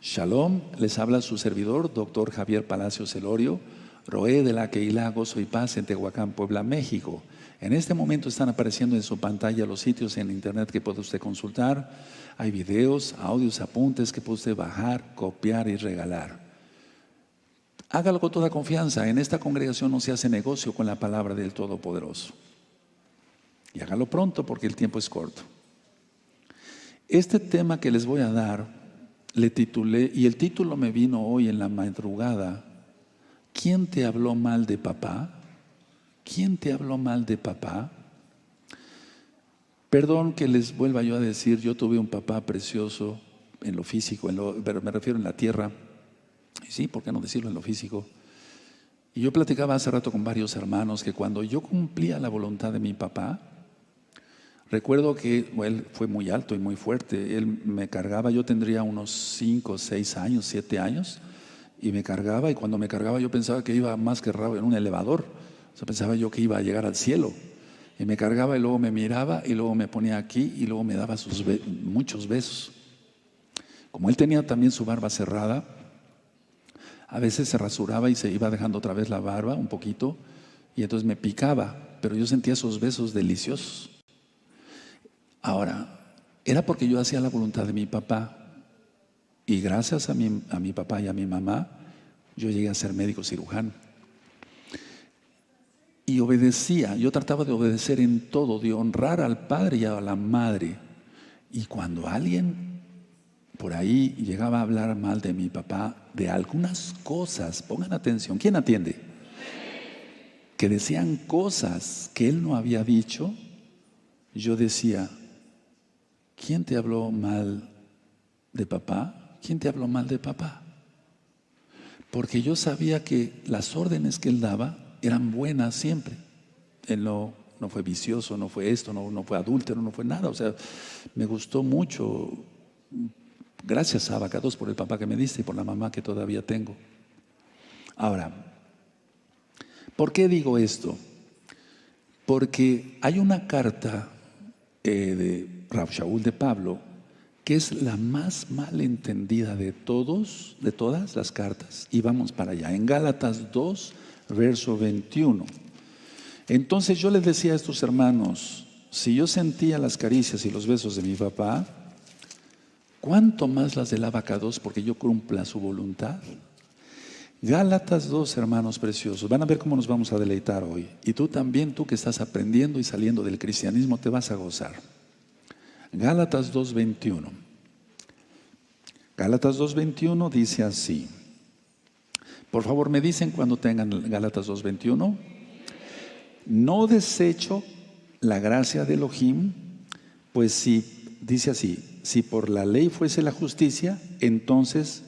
Shalom, les habla su servidor, doctor Javier Palacios Elorio, Roé de la Keilah Gozo y Paz en Tehuacán, Puebla, México. En este momento están apareciendo en su pantalla los sitios en internet que puede usted consultar. Hay videos, audios, apuntes que puede usted bajar, copiar y regalar. Hágalo con toda confianza. En esta congregación no se hace negocio con la palabra del Todopoderoso. Y hágalo pronto porque el tiempo es corto. Este tema que les voy a dar, le titulé, y el título me vino hoy en la madrugada: ¿quién te habló mal de papá? ¿Quién te habló mal de papá? Perdón que les vuelva yo a decir, yo tuve un papá precioso en lo físico, pero me refiero en la tierra. Y sí, ¿por qué no decirlo en lo físico? Y yo platicaba hace rato con varios hermanos que cuando yo cumplía la voluntad de mi papá, recuerdo que él fue muy alto y muy fuerte. Él me cargaba, yo tendría unos 5, 6 años, 7 años, y me cargaba, y cuando me cargaba yo pensaba que iba más que raro en un elevador. O sea, pensaba yo que iba a llegar al cielo. Y me cargaba y luego me miraba y luego me ponía aquí y luego me daba muchos besos. Como él tenía también su barba cerrada, a veces se rasuraba y se iba dejando otra vez la barba un poquito, y entonces me picaba, pero yo sentía esos besos deliciosos. Ahora, era porque yo hacía la voluntad de mi papá, y gracias a mi papá y a mi mamá, yo llegué a ser médico cirujano. Y obedecía, yo trataba de obedecer en todo, de honrar al padre y a la madre. Y cuando alguien por ahí llegaba a hablar mal de mi papá, de algunas cosas, pongan atención, ¿quién atiende? Que decían cosas que él no había dicho, yo decía: ¿quién te habló mal de papá? ¿Quién te habló mal de papá? Porque yo sabía que las órdenes que él daba eran buenas siempre. Él no fue vicioso, no fue esto, no fue adúltero, no fue nada. O sea, me gustó mucho. Gracias a Abacados por el papá que me diste y por la mamá que todavía tengo. Ahora, ¿por qué digo esto? Porque hay una carta de Rav Shaul de Pablo que es la más mal entendida de todas las cartas. Y vamos para allá, en Gálatas 2, verso 21. Entonces yo les decía a estos hermanos, si yo sentía las caricias y los besos de mi papá, ¿cuánto más las del Abacados porque yo cumpla su voluntad? Gálatas 2, hermanos preciosos, van a ver cómo nos vamos a deleitar hoy. Y tú también, tú que estás aprendiendo y saliendo del cristianismo, te vas a gozar. Gálatas 2:21. Gálatas 2:21 dice así. Por favor, me dicen cuando tengan Gálatas 2:21. No desecho la gracia de Elohim, pues si, dice así, si por la ley fuese la justicia, entonces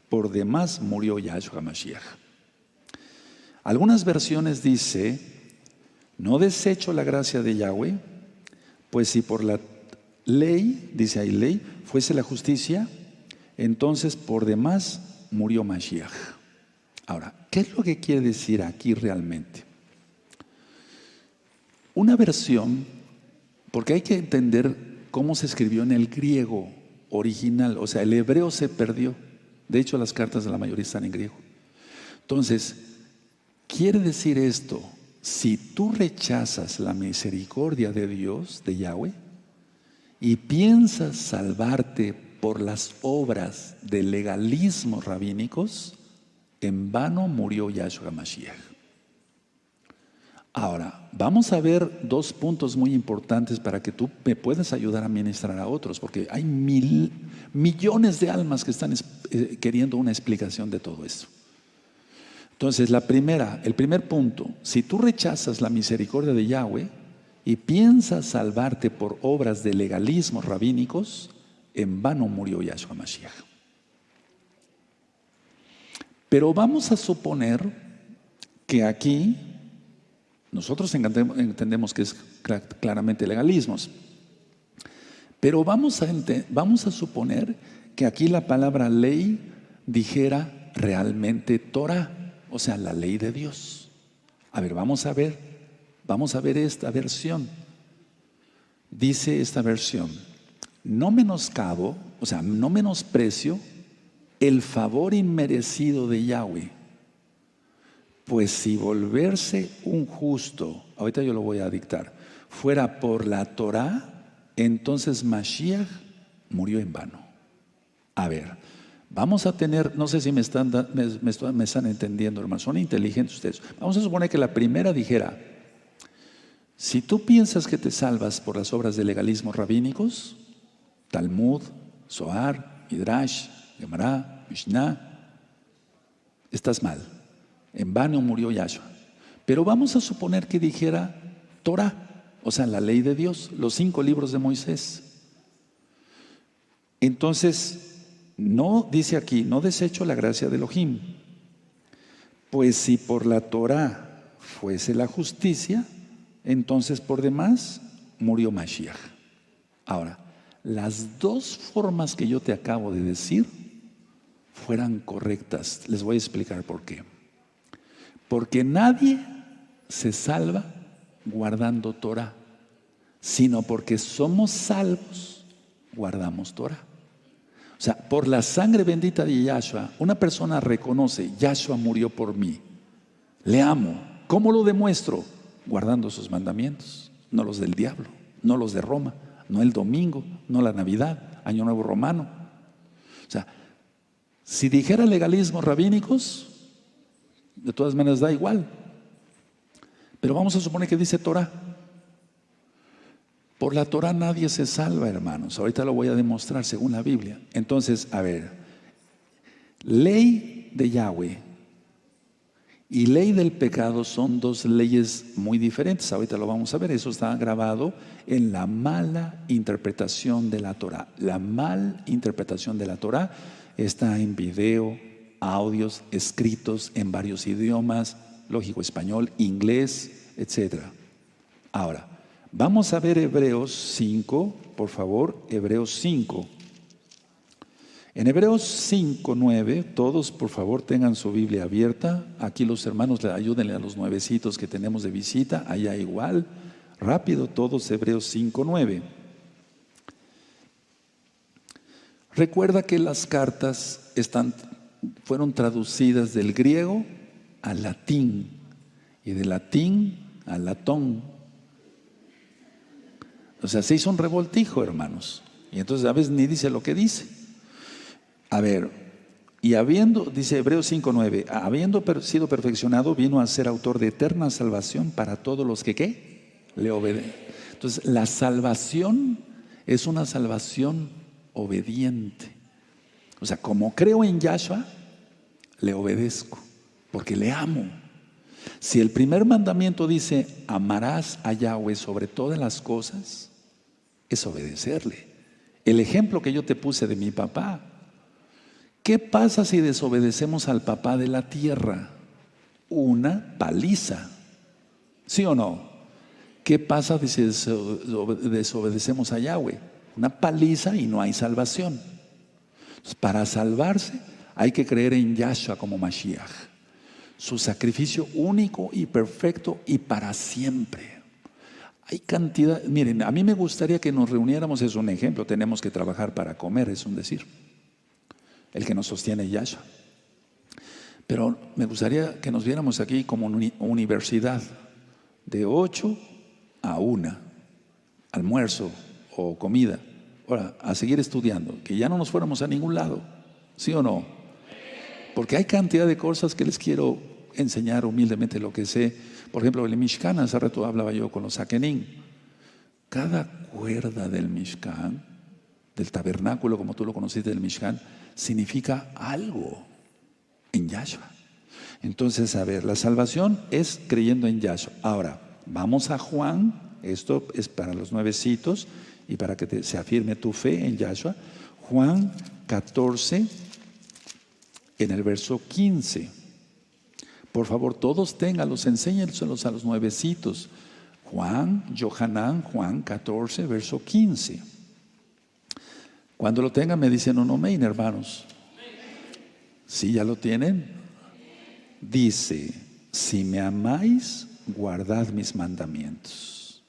por demás murió Yahshua Mashiach. Algunas versiones dice, no desecho la gracia de Yahweh, pues si por la ley, dice ahí ley, fuese la justicia, entonces por demás murió Mashiach. Ahora, ¿qué es lo que quiere decir aquí realmente? Una versión, porque hay que entender cómo se escribió en el griego original, o sea, el hebreo se perdió. De hecho, las cartas de la mayoría están en griego. Entonces, quiere decir esto: si tú rechazas la misericordia de Dios, de Yahweh, y piensas salvarte por las obras de legalismo rabínicos, en vano murió Yahshua Mashiach. Ahora, vamos a ver dos puntos muy importantes para que tú me puedas ayudar a ministrar a otros, porque hay millones de almas que están queriendo una explicación de todo esto. Entonces, el primer punto: si tú rechazas la misericordia de Yahweh y piensas salvarte por obras de legalismo rabínicos, en vano murió Yahshua Mashiach. Pero vamos a suponer que aquí nosotros entendemos que es claramente legalismos, pero vamos a suponer que aquí la palabra ley dijera realmente Torah, o sea, la ley de Dios. A ver, vamos a ver esta versión. Dice esta versión: no menoscabo, o sea, no menosprecio el favor inmerecido de Yahweh. Pues si volverse un justo, ahorita yo lo voy a dictar, fuera por la Torah, entonces Mashiach murió en vano. A ver, vamos a tener, no sé si me están entendiendo, hermanos, son inteligentes ustedes. Vamos a suponer que la primera dijera: si tú piensas que te salvas por las obras de legalismo rabínicos, Talmud, Zohar, Midrash, Gemara, Mishnah, estás mal. En vano murió Yahshua. Pero vamos a suponer que dijera Torah, o sea, la ley de Dios, los 5 libros de Moisés. Entonces, no dice aquí, no desecho la gracia de Elohim. Pues si por la Torah fuese la justicia, entonces por demás murió Mashiach. Ahora, las 2 formas que yo te acabo de decir fueran correctas. Les voy a explicar por qué. Porque nadie se salva guardando Torah, sino porque somos salvos, guardamos Torah. O sea, por la sangre bendita de Yahshua, una persona reconoce: Yahshua murió por mí, le amo. ¿Cómo lo demuestro? Guardando sus mandamientos, no los del diablo, no los de Roma, no el domingo, no la Navidad, Año Nuevo Romano. O sea, si dijera legalismos rabínicos, de todas maneras da igual. Pero vamos a suponer que dice Torah. Por la Torah nadie se salva, hermanos. Ahorita lo voy a demostrar según la Biblia. Entonces, a ver, ley de Yahweh y ley del pecado son 2 leyes muy diferentes. Ahorita lo vamos a ver. Eso está grabado en la mala interpretación de la Torah. La mal interpretación de la Torah está en video, audios, escritos en varios idiomas, lógico, español, inglés, etc. Ahora, vamos a ver Hebreos 5, por favor, Hebreos 5. En Hebreos 5, 9, todos por favor tengan su Biblia abierta. Aquí los hermanos ayúdenle a los nuevecitos que tenemos de visita, allá igual. Rápido todos, Hebreos 5, 9. Recuerda que las cartas fueron traducidas del griego al latín y del latín al latón. O sea, se hizo un revoltijo, hermanos. Y entonces a veces ni dice lo que dice. A ver, y dice Hebreos 5:9, habiendo sido perfeccionado, vino a ser autor de eterna salvación para todos los que ¿qué? Le obedecen. Entonces, la salvación es una salvación obediente. O sea, como creo en Yahshua, le obedezco, porque le amo. Si el primer mandamiento dice: amarás a Yahweh sobre todas las cosas, es obedecerle. El ejemplo que yo te puse de mi papá, ¿qué pasa si desobedecemos al papá de la tierra? Una paliza, ¿sí o no? ¿Qué pasa si desobedecemos a Yahweh? Una paliza y no hay salvación. Entonces, para salvarse hay que creer en Yahshua como Mashiach, su sacrificio único y perfecto y para siempre. Hay cantidad, miren, a mí me gustaría que nos reuniéramos, es un ejemplo, tenemos que trabajar para comer, es un decir. El que nos sostiene es Yahshua. Pero me gustaría que nos viéramos aquí como universidad, de 8 a 1, almuerzo o comida. Ahora, a seguir estudiando, que ya no nos fuéramos a ningún lado, ¿sí o no? Porque hay cantidad de cosas que les quiero enseñar humildemente lo que sé. Por ejemplo, el Mishkan, hace rato hablaba yo con los Sakenim. Cada cuerda del Mishkan, del tabernáculo, como tú lo conociste del Mishkan, significa algo en Yahshua. Entonces, a ver, la salvación es creyendo en Yahshua. Ahora, vamos a Juan, esto es para los nuevecitos y para que se afirme tu fe en Yahshua. Juan 14, en el verso 15. Por favor, todos ténganlos, enséñenselos a los nuevecitos. Juan 14, verso 15. Cuando lo tengan me dicen un amén, hermanos. ¿Sí ya lo tienen? Dice: si me amáis, guardad mis mandamientos.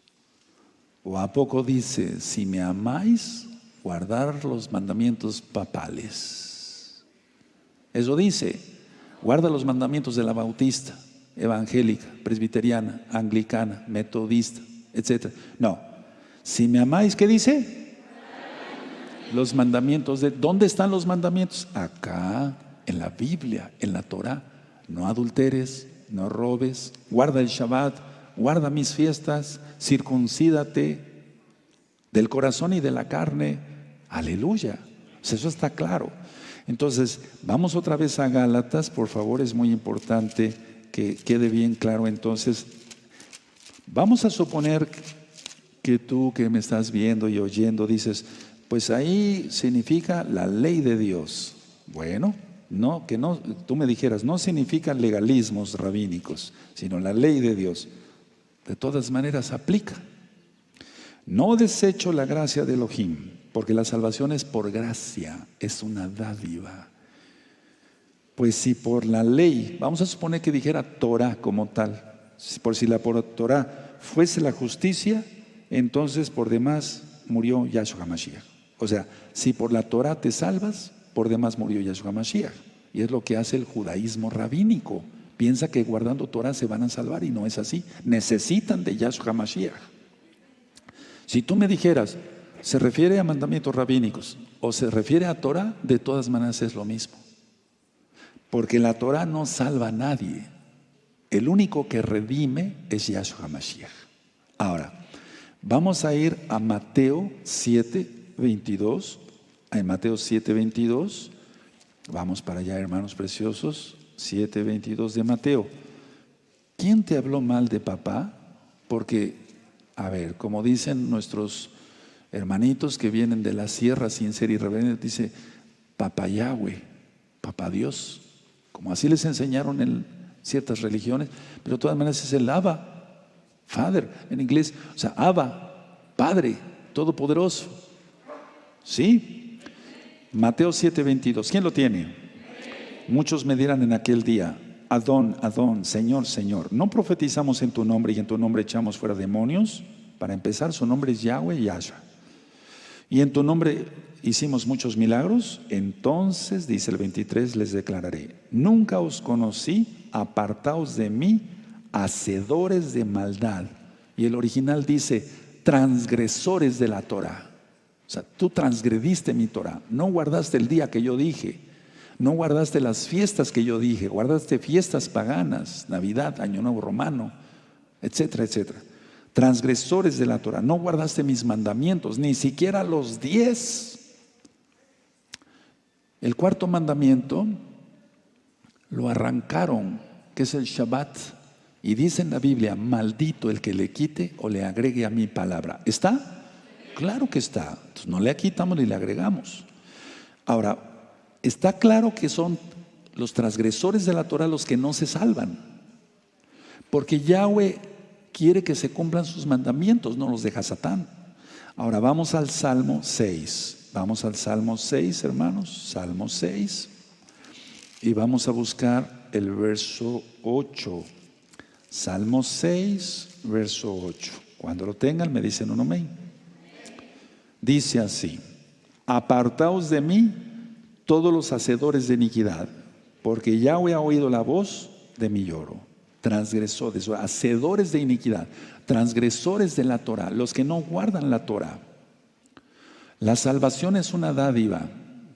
¿O a poco dice: si me amáis, guardar los mandamientos papales? Eso dice. Guarda los mandamientos de la bautista, evangélica, presbiteriana, anglicana, metodista, etc. No. Si me amáis, ¿qué dice? Los mandamientos de... ¿Dónde están los mandamientos? Acá, en la Biblia, en la Torah. No adulteres, no robes, guarda el Shabbat, guarda mis fiestas, circuncídate del corazón y de la carne. Aleluya. O sea, eso está claro. Entonces, vamos otra vez a Gálatas, por favor, es muy importante que quede bien claro. Entonces, vamos a suponer que tú que me estás viendo y oyendo dices, pues ahí significa la ley de Dios. Bueno, no, que no, tú me dijeras, no significan legalismos rabínicos, sino la ley de Dios. De todas maneras aplica. No desecho la gracia de Elohim, porque la salvación es por gracia, es una dádiva. Pues si por la ley, vamos a suponer que dijera Torah como tal, por si la por Torah fuese la justicia, entonces por demás murió Yahshua HaMashiach. O sea, si por la Torah te salvas, por demás murió Yahshua HaMashiach. Y es lo que hace el judaísmo rabínico. Piensa que guardando Torah se van a salvar y no es así. Necesitan de Yahshua HaMashiach. Si tú me dijeras, ¿se refiere a mandamientos rabínicos o se refiere a Torah? De todas maneras es lo mismo. Porque la Torah no salva a nadie. El único que redime es Yahshua HaMashiach. Ahora, vamos a ir a Mateo 7:22. En Mateo 7:22. Vamos para allá, hermanos preciosos. 7:22 de Mateo. ¿Quién te habló mal de papá? Porque, a ver, como dicen nuestros hermanitos que vienen de la sierra sin ser irreverentes, dice papá Yahweh, papá Dios, como así les enseñaron en ciertas religiones, pero de todas maneras es el Abba, Father en inglés, o sea, Abba, Padre, Todopoderoso. ¿Sí? Mateo 7:22, ¿quién lo tiene? Muchos me dirán en aquel día, Adón, Adón, Señor, Señor, ¿no profetizamos en tu nombre y en tu nombre echamos fuera demonios? Para empezar, su nombre es Yahweh, Yahshua. Y en tu nombre hicimos muchos milagros. Entonces, dice el 23, les declararé, nunca os conocí, apartaos de mí, hacedores de maldad. Y el original dice, transgresores de la Torah. O sea, tú transgrediste mi Torah, no guardaste el día que yo dije, no guardaste las fiestas que yo dije, guardaste fiestas paganas, Navidad, Año Nuevo Romano, etcétera, etcétera. Transgresores de la Torah, no guardaste mis mandamientos, ni siquiera los 10. El cuarto mandamiento lo arrancaron, que es el Shabbat, y dice en la Biblia, maldito el que le quite o le agregue a mi palabra. ¿Está? Claro que está. Entonces, no le quitamos ni le agregamos. Ahora, está claro que son los transgresores de la Torah los que no se salvan, porque Yahweh quiere que se cumplan sus mandamientos, no los deja Satán. Ahora vamos al Salmo 6. Vamos al Salmo 6, hermanos. Salmo 6. Y vamos a buscar el verso 8. Salmo 6, verso 8. Cuando lo tengan me dicen un amén. Dice así: apartaos de mí todos los hacedores de iniquidad, porque Yahweh ha oído la voz de mi lloro. Transgresores, hacedores de iniquidad, transgresores de la Torah, los que no guardan la Torah. La salvación es una dádiva,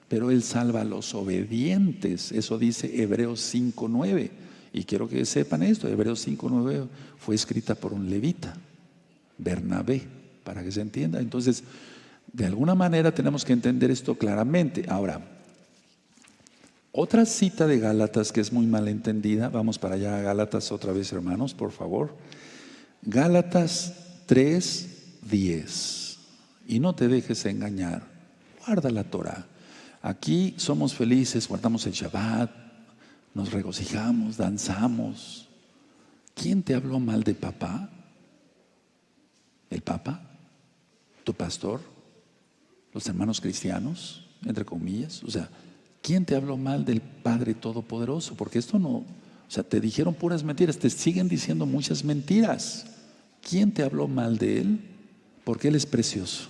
pero Él salva a los obedientes. Eso dice Hebreos 5:9. Y quiero que sepan esto, Hebreos 5:9 fue escrita por un levita, Bernabé, para que se entienda. Entonces, de alguna manera tenemos que entender esto claramente. Ahora, otra cita de Gálatas que es muy mal entendida. Vamos para allá a Gálatas otra vez, hermanos, por favor. Gálatas 3:10. Y no te dejes engañar. Guarda la Torah. Aquí somos felices, guardamos el Shabbat, nos regocijamos, danzamos. ¿Quién te habló mal de papá? ¿El Papa? ¿Tu pastor? ¿Los hermanos cristianos? Entre comillas. O sea, ¿quién te habló mal del Padre Todopoderoso? Porque esto no, o sea, te dijeron puras mentiras, te siguen diciendo muchas mentiras. ¿Quién te habló mal de Él? Porque Él es precioso.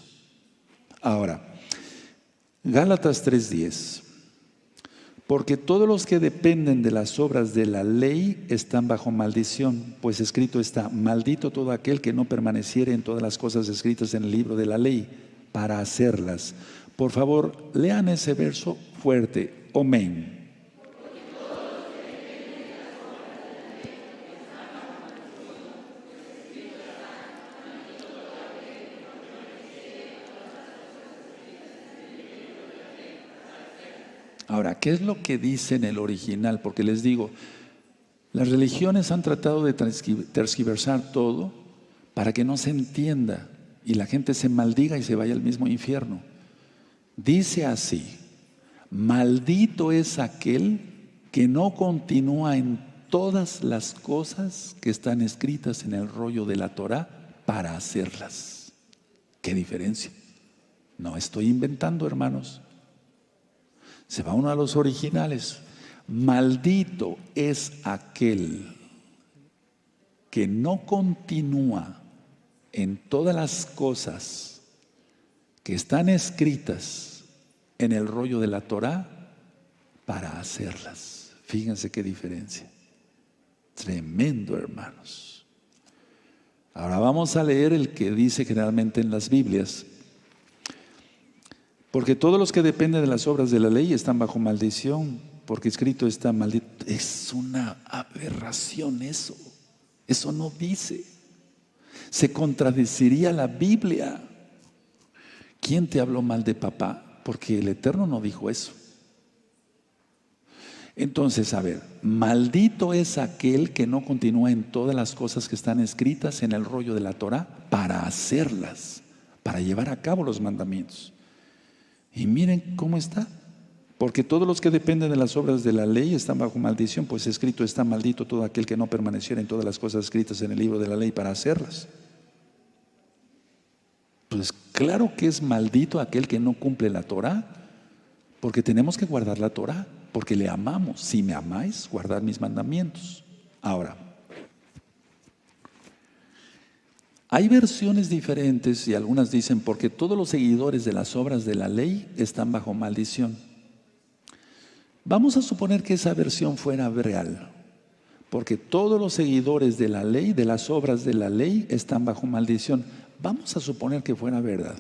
Ahora, Gálatas 3:10. Porque todos los que dependen de las obras de la ley están bajo maldición, pues escrito está: maldito todo aquel que no permaneciere en todas las cosas escritas en el libro de la ley para hacerlas. Por favor, lean ese verso fuerte. Amén. Ahora, ¿qué es lo que dice en el original? Porque les digo, las religiones han tratado de tergiversar todo para que no se entienda y la gente se maldiga y se vaya al mismo infierno. Dice así: maldito es aquel que no continúa en todas las cosas que están escritas en el rollo de la Torá para hacerlas. ¿Qué diferencia? No estoy inventando, hermanos. Se va uno a los originales. Maldito es aquel que no continúa en todas las cosas que están escritas en el rollo de la Torá para hacerlas. Fíjense qué diferencia. Tremendo, hermanos. Ahora vamos a leer el que dice generalmente en las Biblias: porque todos los que dependen de las obras de la ley están bajo maldición, porque escrito está: maldito. Es una aberración eso. Eso no dice. Se contradeciría la Biblia. ¿Quién te habló mal de papá? Porque el Eterno no dijo eso. Entonces, a ver, maldito es aquel que no continúa en todas las cosas que están escritas en el rollo de la Torá para hacerlas, para llevar a cabo los mandamientos. Y miren cómo está. Porque todos los que dependen de las obras de la ley están bajo maldición, pues escrito está: maldito todo aquel que no permaneciera en todas las cosas escritas en el libro de la ley para hacerlas. Pues claro que es maldito aquel que no cumple la Torá, porque tenemos que guardar la Torá, porque le amamos. Si me amáis, guardad mis mandamientos. Ahora, hay versiones diferentes y algunas dicen: porque todos los seguidores de las obras de la ley están bajo maldición. Vamos a suponer que esa versión fuera real. Porque todos los seguidores de la ley, de las obras de la ley, están bajo maldición. Vamos a suponer que fuera verdad.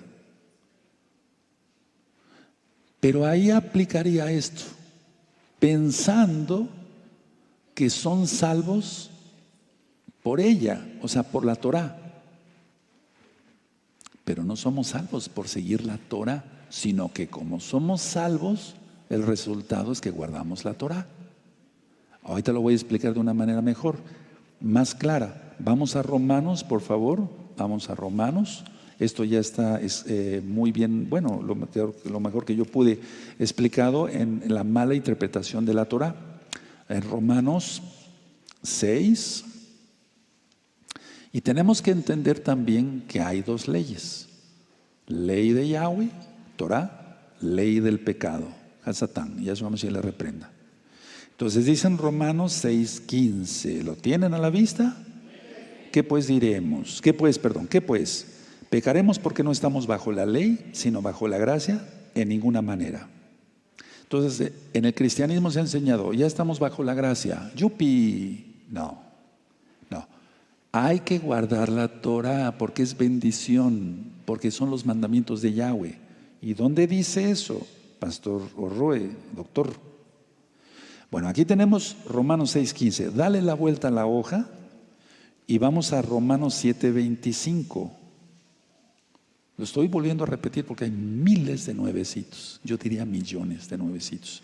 Pero ahí aplicaría esto, pensando que son salvos por ella, o sea, por la Torá. Pero no somos salvos por seguir la Torá, sino que como somos salvos, el resultado es que guardamos la Torá. Ahorita lo voy a explicar de una manera mejor, más clara. Vamos a Romanos, por favor. Vamos a Romanos. Esto ya está muy bien, bueno, lo mejor que yo pude explicado en la mala interpretación de la Torá. En Romanos 6. Y tenemos que entender también que hay dos leyes: ley de Yahweh, Torá, ley del pecado, Hasatán. Ya vamos a le reprenda. Entonces dicen Romanos 6:15. ¿Lo tienen a la vista? ¿Qué pues diremos? ¿Qué pues? ¿Pecaremos porque no estamos bajo la ley, sino bajo la gracia? En ninguna manera. Entonces, en el cristianismo se ha enseñado: ya estamos bajo la gracia. ¡Yupi! No. Hay que guardar la Torah porque es bendición, porque son los mandamientos de Yahweh. ¿Y dónde dice eso, Pastor Orroe, doctor? Bueno, aquí tenemos Romanos 6:15. Dale la vuelta a la hoja y vamos a Romanos 7:25. Lo estoy volviendo a repetir porque hay miles de nuevecitos. Yo diría millones de nuevecitos.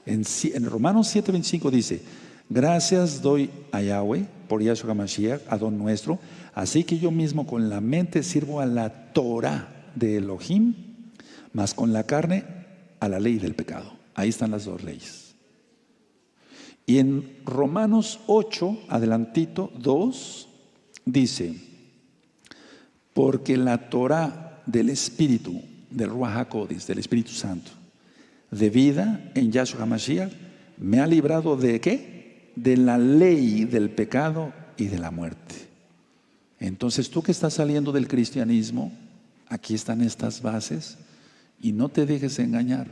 En Romanos 7:25 dice: gracias doy a Yahweh por Yahshua HaMashiach, Adón nuestro, así que yo mismo con la mente sirvo a la Torah de Elohim, mas con la carne a la ley del pecado. Ahí están las dos leyes. Y en Romanos 8, adelantito, 2, dice: porque la Torah del Espíritu, del Ruach HaKodesh, del Espíritu Santo, de vida en Yahshua HaMashiach, me ha librado ¿de qué? De la ley del pecado y de la muerte. Entonces tú que estás saliendo del cristianismo, aquí están estas bases y no te dejes engañar.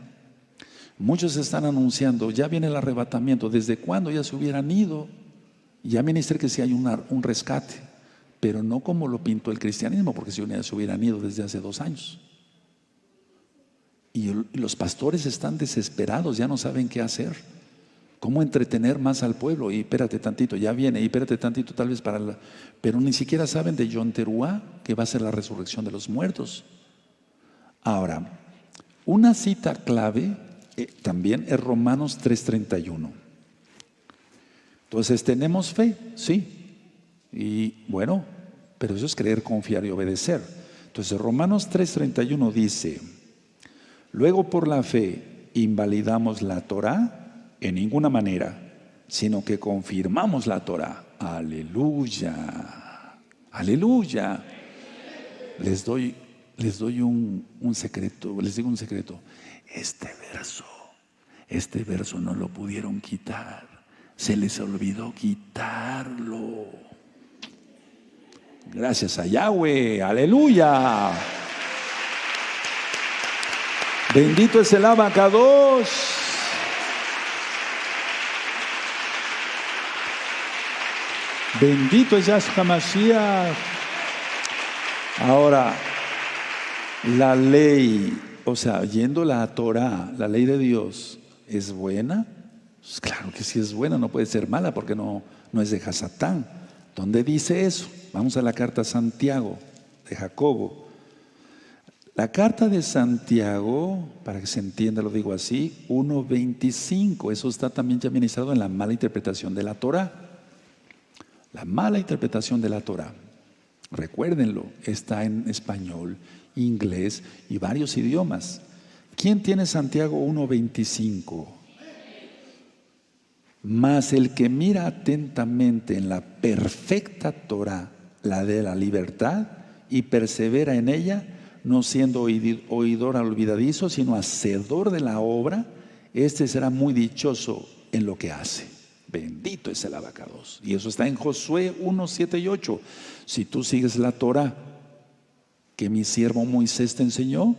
Muchos están anunciando, ya viene el arrebatamiento. ¿Desde cuándo ya se hubieran ido? Ya ministré que sí hay un rescate, pero no como lo pintó el cristianismo, porque si se hubieran ido desde hace 2 años. Y los pastores están desesperados, ya no saben qué hacer. ¿Cómo entretener más al pueblo? Y espérate tantito, ya viene, y espérate tantito tal vez pero ni siquiera saben de Yom Teruah, que va a ser la resurrección de los muertos. Ahora, una cita clave también es Romanos 3:31. Entonces, ¿tenemos fe? Sí. Y bueno, pero eso es creer, confiar y obedecer. Entonces, Romanos 3:31 dice: luego por la fe invalidamos la Torá en ninguna manera, sino que confirmamos la Torá. Aleluya, aleluya. Les doy un secreto, les digo un secreto. Este verso no lo pudieron quitar, se les olvidó quitarlo. Gracias a Yahweh, aleluya. Bendito es el Abacados. Bendito es Yahshua Mashiach. Ahora, la ley, o sea, yendo la Torah, la ley de Dios, ¿es buena? Pues claro que sí es buena, no puede ser mala porque no es de Hasatán. ¿Dónde dice eso? Vamos a la carta a Santiago, de Jacobo. La carta de Santiago, para que se entienda, lo digo así, 1:25. Eso está también ya ministrado en la mala interpretación de la Torah. La mala interpretación de la Torah, recuérdenlo, está en español, inglés y varios idiomas. ¿Quién tiene Santiago 1:25? Mas el que mira atentamente en la perfecta Torah, la de la libertad, y persevera en ella, no siendo oidor olvidadizo, sino hacedor de la obra, este será muy dichoso en lo que hace. Bendito es el Abacados. Y eso está en Josué 1:7 y 8. Si tú sigues la Torah que mi siervo Moisés te enseñó,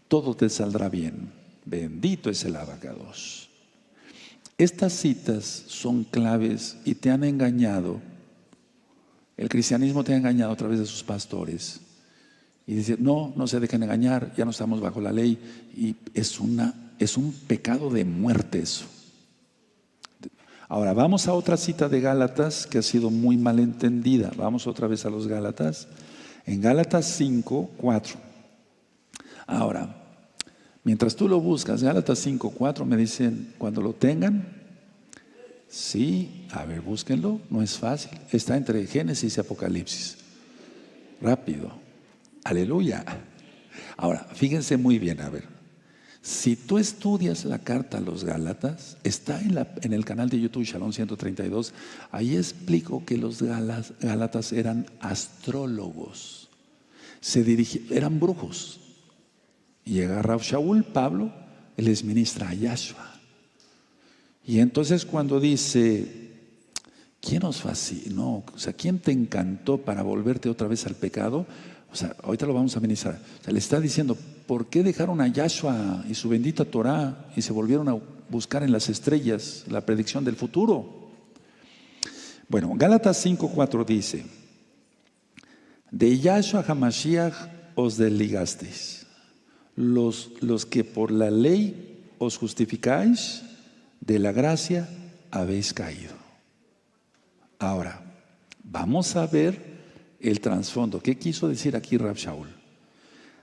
todo te saldrá bien. Bendito es el Abacados. Estas citas son claves y te han engañado. El cristianismo te ha engañado a través de sus pastores. Y dice, no se dejen engañar, ya no estamos bajo la ley. Y es un pecado de muerte eso. Ahora, vamos a otra cita de Gálatas que ha sido muy mal entendida. Vamos otra vez a los Gálatas. En Gálatas 5:4. Ahora, mientras tú lo buscas, Gálatas 5:4, me dicen, cuando lo tengan, sí, a ver, búsquenlo, no es fácil. Está entre Génesis y Apocalipsis. Rápido. Aleluya. Ahora, fíjense muy bien, a ver. Si tú estudias la carta a los Gálatas, está en el canal de YouTube Shalom 132, ahí explico que los Gálatas eran astrólogos, eran brujos. Y llega Rav Shaul, Pablo, y les ministra a Yahshua. Y entonces cuando dice, ¿quién os fascinó? O sea, ¿quién te encantó para volverte otra vez al pecado? O sea, ahorita lo vamos a ministrar. O sea, le está diciendo, ¿por qué dejaron a Yahshua y su bendita Torah y se volvieron a buscar en las estrellas la predicción del futuro? Bueno, Gálatas 5:4 dice, de Yahshua HaMashiach os desligasteis, los que por la ley os justificáis, de la gracia habéis caído. Ahora, vamos a ver el trasfondo. ¿Qué quiso decir aquí Rav Shaul?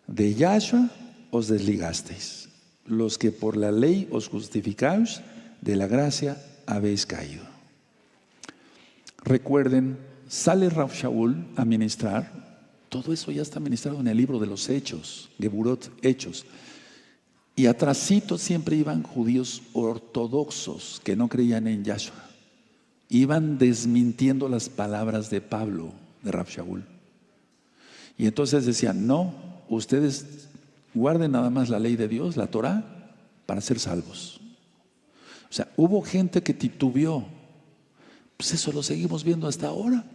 De Yahshua os desligasteis, los que por la ley os justificáis, de la gracia habéis caído. Recuerden, sale Rav Shaul a ministrar, todo eso ya está ministrado en el libro de los Hechos, Geburot, Hechos. Y atrasito siempre iban judíos ortodoxos que no creían en Yahshua. Iban desmintiendo las palabras de Pablo, de Rav Shaul. Y entonces decían, no, ustedes guarden nada más la ley de Dios, la Torah, para ser salvos. O sea, hubo gente que titubeó. Pues eso lo seguimos viendo hasta ahora.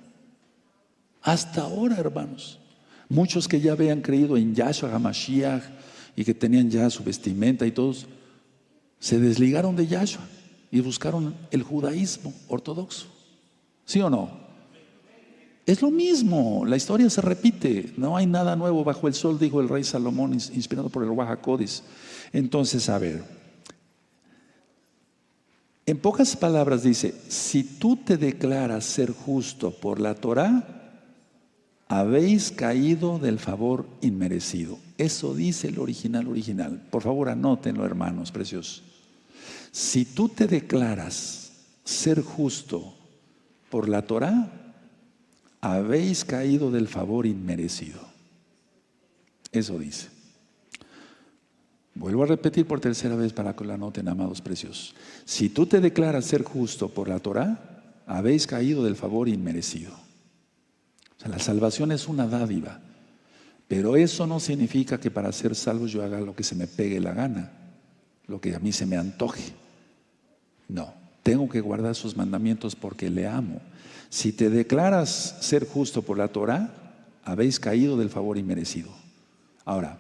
Hasta ahora, hermanos. Muchos que ya habían creído en Yahshua HaMashiach y que tenían ya su vestimenta y todos, Se desligaron de Yahshua y buscaron el judaísmo ortodoxo. ¿Sí o no? Es lo mismo, la historia se repite. No hay nada nuevo bajo el sol, dijo el rey Salomón, inspirado por el Ruach HaKodesh. Entonces, a ver, en pocas palabras dice, si tú te declaras ser justo por la Torá, habéis caído del favor inmerecido. Eso dice el original. Por favor, anótenlo, hermanos preciosos. Si tú te declaras ser justo por la Torá, habéis caído del favor inmerecido. Eso dice. Vuelvo a repetir por tercera vez para que lo anoten, amados preciosos. Si tú te declaras ser justo por la Torá, habéis caído del favor inmerecido. O sea, la salvación es una dádiva, pero eso no significa que para ser salvo yo haga lo que se me pegue la gana, lo que a mí se me antoje. No, tengo que guardar sus mandamientos porque le amo. Si te declaras ser justo por la Torá, habéis caído del favor inmerecido. Ahora,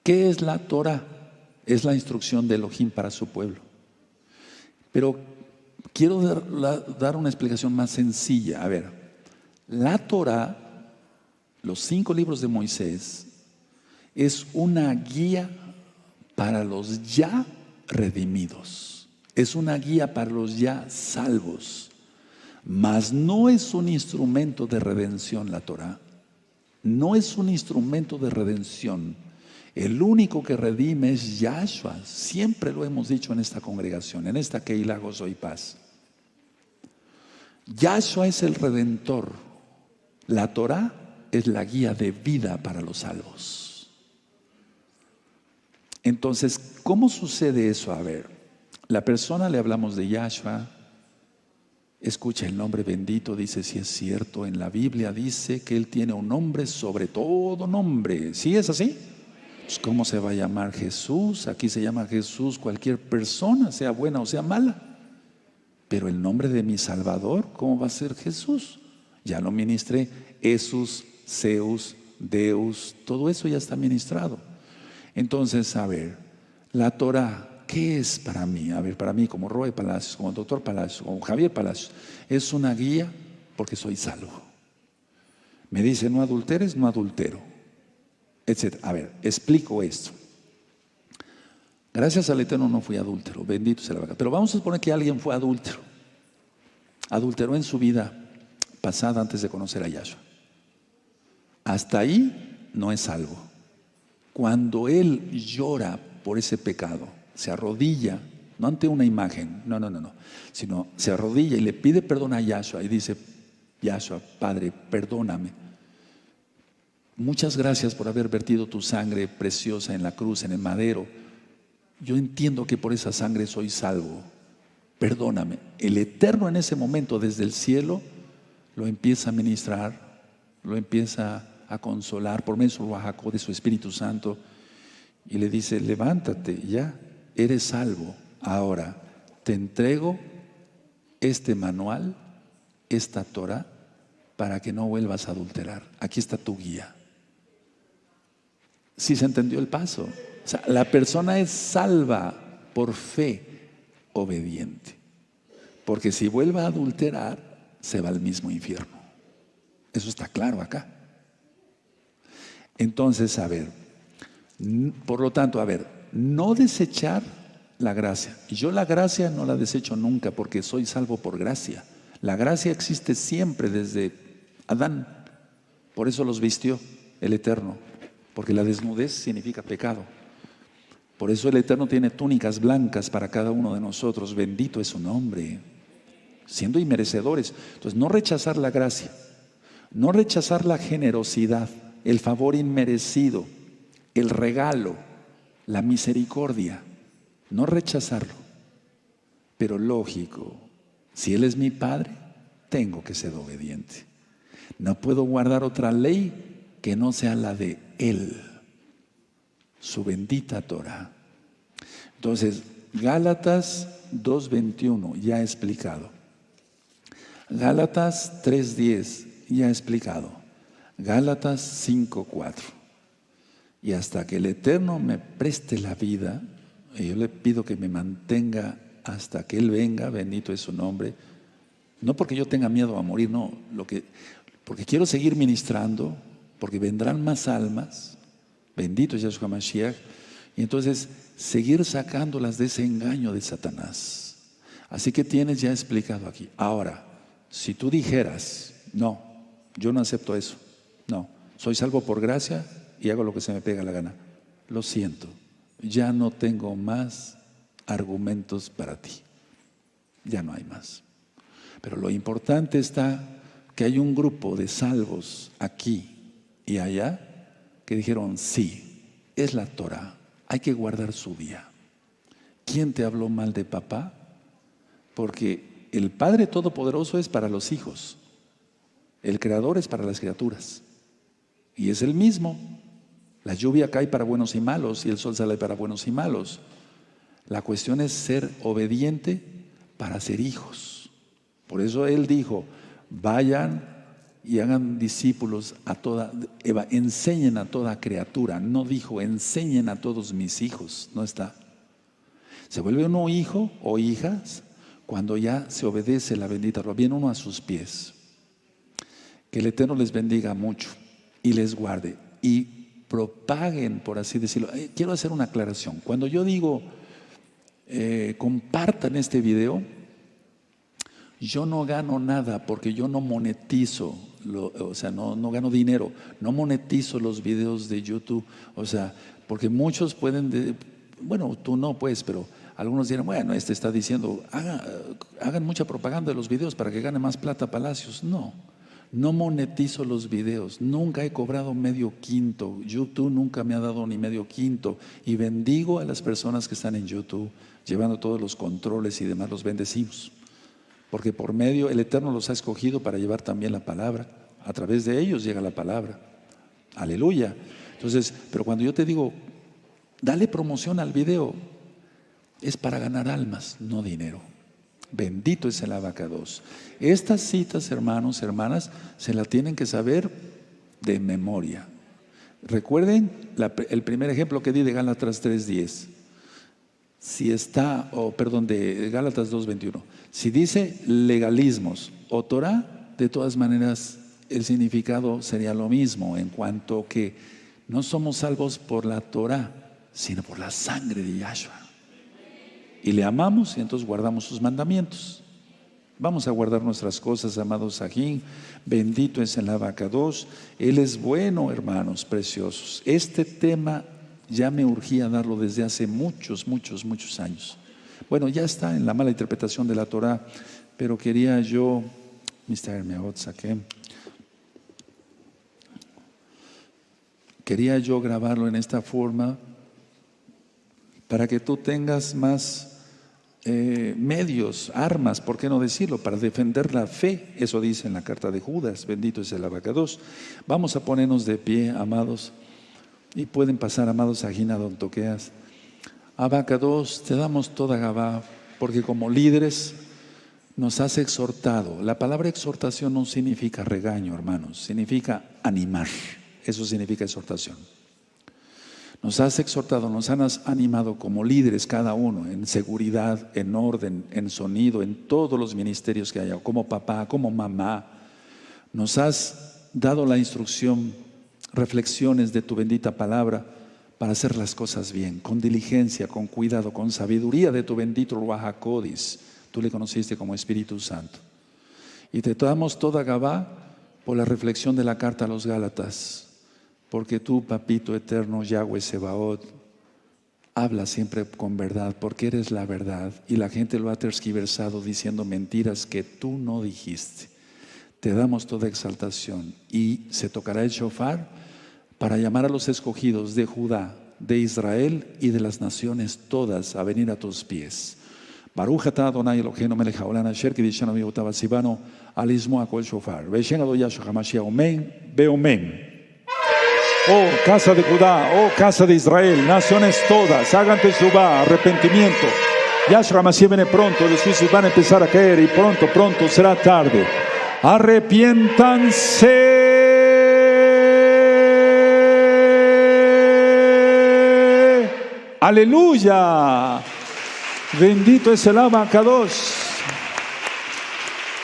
¿qué es la Torá? Es la instrucción de Elohim para su pueblo. Pero quiero dar una explicación más sencilla. A ver, la Torá, los 5 libros de Moisés, es una guía para los ya redimidos. Es una guía para los ya salvos. Mas no es un instrumento de redención la Torá. No es un instrumento de redención. El único que redime es Yahshua. Siempre lo hemos dicho en esta congregación, en esta Keilah Gozo y Paz. Yahshua es el redentor. La Torá es la guía de vida para los salvos. Entonces, ¿cómo sucede eso? A ver, la persona, le hablamos de Yahshua, escucha el nombre bendito, dice si es cierto, en la Biblia dice que Él tiene un nombre sobre todo nombre. ¿Sí es así? Pues ¿cómo se va a llamar Jesús? Aquí se llama Jesús cualquier persona, sea buena o sea mala. Pero el nombre de mi Salvador, ¿cómo va a ser Jesús? Ya lo ministré, Jesús, Zeus, Deus, todo eso ya está ministrado. Entonces, a ver, la Torá, ¿qué es para mí? A ver, para mí como Roe Palacios, como Doctor Palacios, como Javier Palacios, es una guía porque soy salvo. Me dice no adulteres, no adultero, etc. A ver, explico esto. Gracias al Eterno no fui adúltero, bendito sea la vaca. Pero vamos a suponer que alguien fue adúltero. Adulteró en su vida pasada antes de conocer a Yahshua. Hasta ahí no es salvo. Cuando él llora por ese pecado, se arrodilla, no ante una imagen, no, sino se arrodilla y le pide perdón a Yahshua y dice, Yahshua, Padre, perdóname. Muchas gracias por haber vertido tu sangre preciosa en la cruz, en el madero. Yo entiendo que por esa sangre soy salvo. Perdóname. El Eterno en ese momento desde el cielo lo empieza a ministrar, lo empieza a consolar por medio de su Espíritu Santo y le dice, levántate, ya eres salvo. Ahora te entrego este manual, esta Torah, para que no vuelvas a adulterar. Aquí está tu guía. ¿Sí se entendió el paso? O sea, la persona es salva por fe obediente. Porque si vuelve a adulterar, se va al mismo infierno. Eso está claro acá. Entonces, a ver, por lo tanto, a ver, no desechar la gracia. Y yo la gracia no la desecho nunca porque soy salvo por gracia. La gracia existe siempre desde Adán. Por eso los vistió el Eterno. Porque la desnudez significa pecado. Por eso el Eterno tiene túnicas blancas para cada uno de nosotros. Bendito es su nombre. Siendo inmerecedores. Entonces, no rechazar la gracia. No rechazar la generosidad, el favor inmerecido, el regalo, la misericordia. No rechazarlo. Pero lógico, si Él es mi Padre, tengo que ser obediente. No puedo guardar otra ley que no sea la de Él, su bendita Torah. Entonces, Gálatas 2:21 ya he explicado. Gálatas 3:10 ya he explicado. Gálatas 5:4. Y hasta que el Eterno me preste la vida, Y yo le pido que me mantenga hasta que Él venga, bendito es su nombre. No porque yo tenga miedo a morir, no, porque quiero seguir ministrando, porque vendrán más almas, bendito es Yahshua Mashiach, y entonces seguir sacándolas de ese engaño de Satanás. Así que tienes ya explicado aquí. Ahora, si tú dijeras, no, yo no acepto eso, no, soy salvo por gracia y hago lo que se me pega la gana, lo siento, ya no tengo más argumentos para ti, ya no hay más. Pero lo importante está que hay un grupo de salvos aquí y allá que dijeron, sí, es la Torah, hay que guardar su día. ¿Quién te habló mal de papá? Porque el Padre Todopoderoso es para los hijos, el Creador es para las criaturas, y es el mismo. La lluvia cae para buenos y malos, y el sol sale para buenos y malos. La cuestión es ser obediente para ser hijos. Por eso Él dijo, vayan y hagan discípulos enseñen a toda criatura. No dijo, enseñen a todos mis hijos, no está. Se vuelve uno hijo o hijas cuando ya se obedece la bendita Torah, viene uno a sus pies. Que el Eterno les bendiga mucho y les guarde y propaguen, por así decirlo. Quiero hacer una aclaración. Cuando yo digo compartan este video, yo no gano nada porque yo no monetizo, o sea, no gano dinero, no monetizo los videos de YouTube, o sea, porque muchos pueden, bueno, tú no pues, pero algunos dirán, bueno, este está diciendo, hagan mucha propaganda de los videos para que gane más plata Palacios. No monetizo los videos, nunca he cobrado medio quinto, YouTube nunca me ha dado ni medio quinto, y bendigo a las personas que están en YouTube, llevando todos los controles y demás, los bendecimos, porque por medio el Eterno los ha escogido para llevar también la palabra, a través de ellos llega la palabra, aleluya. Entonces, pero cuando yo te digo, dale promoción al video, es para ganar almas, no dinero. Bendito es el abacados. Estas citas, hermanos, hermanas, se la tienen que saber de memoria. Recuerden el primer ejemplo que di de Gálatas 3:10. Si está, de Gálatas 2:21. Si dice legalismos o Torah, de todas maneras el significado sería lo mismo, en cuanto que no somos salvos por la Torah, sino por la sangre de Yahshua. Y le amamos y entonces guardamos sus mandamientos. Vamos a guardar nuestras cosas, amados Sajín. Bendito es el abacados. Él es bueno, hermanos preciosos. Este tema ya me urgía darlo desde hace muchos años. Bueno, ya está en la mala interpretación de la Torah, pero quería yo, quería yo grabarlo en esta forma para que tú tengas más medios, armas, ¿por qué no decirlo? Para defender la fe, eso dice en la carta de Judas, bendito es el abacados. Vamos a ponernos de pie, amados, y pueden pasar, amados, a Gina Don Toqueas. Abacados, te damos toda Gabá, porque como líderes nos has exhortado. La palabra exhortación no significa regaño, hermanos, significa animar, eso significa exhortación. Nos has exhortado, nos has animado como líderes cada uno, en seguridad, en orden, en sonido, en todos los ministerios que haya, como papá, como mamá. Nos has dado la instrucción, reflexiones de tu bendita palabra para hacer las cosas bien, con diligencia, con cuidado, con sabiduría de tu bendito Ruach HaKodesh. Tú le conociste como Espíritu Santo. Y te damos toda Gabá por la reflexión de la carta a los Gálatas. Porque tú, papito eterno, Yahweh Sebaot, habla siempre con verdad, porque eres la verdad. Y la gente lo ha tergiversado diciendo mentiras que tú no dijiste. Te damos toda exaltación. Y se tocará el shofar para llamar a los escogidos de Judá, de Israel y de las naciones todas a venir a tus pies. Baruch atah Adonai Eloheinu melech haolam asher kiddushanu v'yotav tzivanu al lismoa kol shofar. Ve'shem Adonai Yahshua HaMashiach, omen ve'omen. Oh casa de Judá, oh casa de Israel, naciones todas, hagan teshuvá, arrepentimiento. Yahshua HaMashiach viene pronto, los juicios van a empezar a caer y pronto será tarde. Arrepiéntanse. Aleluya. Bendito es el Abacados.